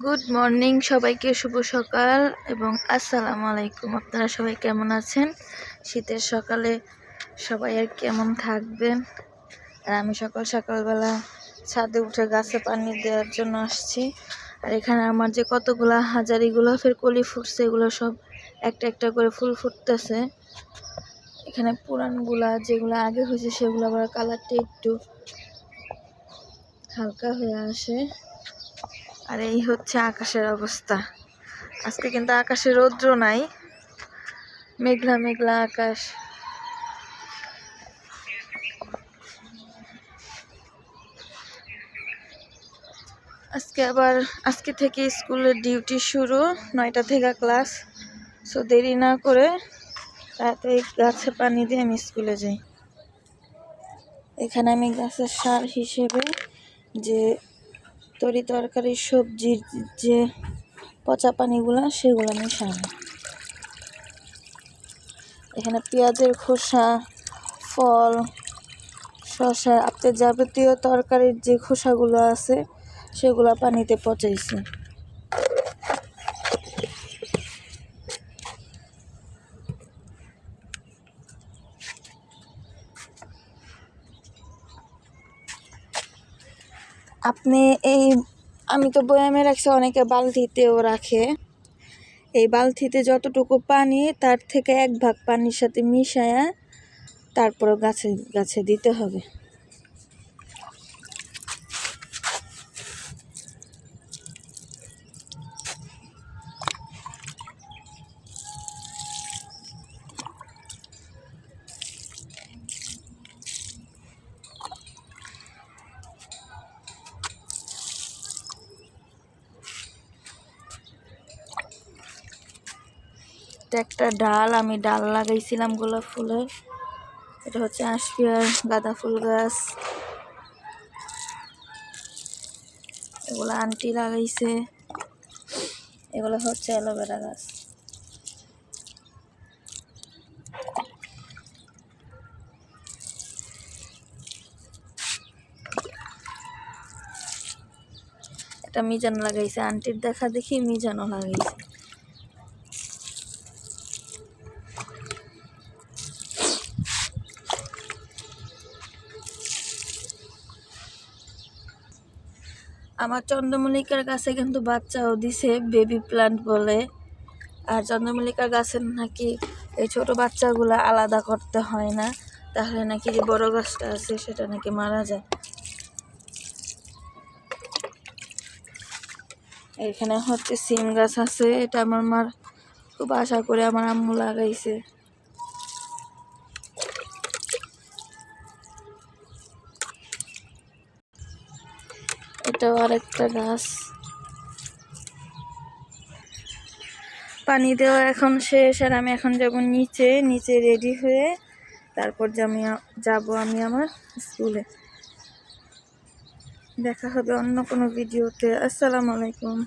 Good morning সবাইকে, শুভ সকাল এবং আসসালামু আলাইকুম। আপনারা সবাই কেমন আছেন? শীতের সকালে সবাই আর কেমন থাকবেন। আর আমি সকালবেলা ছাদে উঠে গাছে পানি দেওয়ার জন্য আসছি। আর এখানে আমার যে কতগুলা হাজারি গোলাপের কলি ফুটছে, এগুলো সব একটা একটা করে ফুল ফুটতেছে। এখানে পুরানগুলা যেগুলো আগে হয়েছে সেগুলো আবার কালারটা একটু হালকা হয়ে আসে। আর এই হচ্ছে আকাশের অবস্থা। আজকে কিন্তু আকাশে রৌদ্র নাই, মেঘলা মেঘলা আকাশ। আজকে থেকে স্কুলের ডিউটি শুরু, 9টা থেকে ক্লাস। সো দেরি না করে তাড়াতাড়ি গাছে পানি দিয়ে আমি স্কুলে যাই। এখানে আমি গাছের সার হিসেবে যে তরি তরকারি সবজির যে পচা পানিগুলা সেগুলো আমি সারি। এখানে পেঁয়াজের খোসা, ফল, শসা, আপনার যাবতীয় তরকারির যে খোসাগুলো আছে সেগুলো পানিতে পচাইছি। আমি তো বয়ামে রাখছি, অনেকে বালতিতেও রাখে। এই বালতিতে যতটুকু পানি তার থেকে 1 ভাগ পানির সাথে মিশায়া তারপর গাছে দিতে হবে। একটা আমি ডাল লাগাইছিলাম গোলাপ ফুলের। এটা হচ্ছে আশপিয়ার গাঁদা ফুল গাছ। এগুলো আন্টি লাগাইছে। এগুলো হচ্ছে অ্যালোভেরা গাছ। এটা মিজান লাগাইছে, আন্টির দেখা দেখি মিজানও লাগাইছে। আমার চন্দ্রমল্লিকার গাছে কিন্তু বাচ্চাও দিছে, বেবি প্লান্ট বলে। আর চন্দ্রমল্লিকার গাছের নাকি এই ছোট বাচ্চাগুলো আলাদা করতে হয় না, তাহলে নাকি যে বড় গাছটা আছে সেটা নাকি মারা যায়। এখানে হচ্ছে সিম গাছ আছে, এটা আমার মার খুব আশা করে আমার আম্মু লাগাইছে। এটাও আরেকটা গাছ। পানি দেওয়া এখন শেষ, আর আমি এখন যাব নিচে রেডি হয়ে তারপর যাব আমি আমার স্কুলে। দেখা হবে অন্য কোনো ভিডিওতে। আসসালামু আলাইকুম।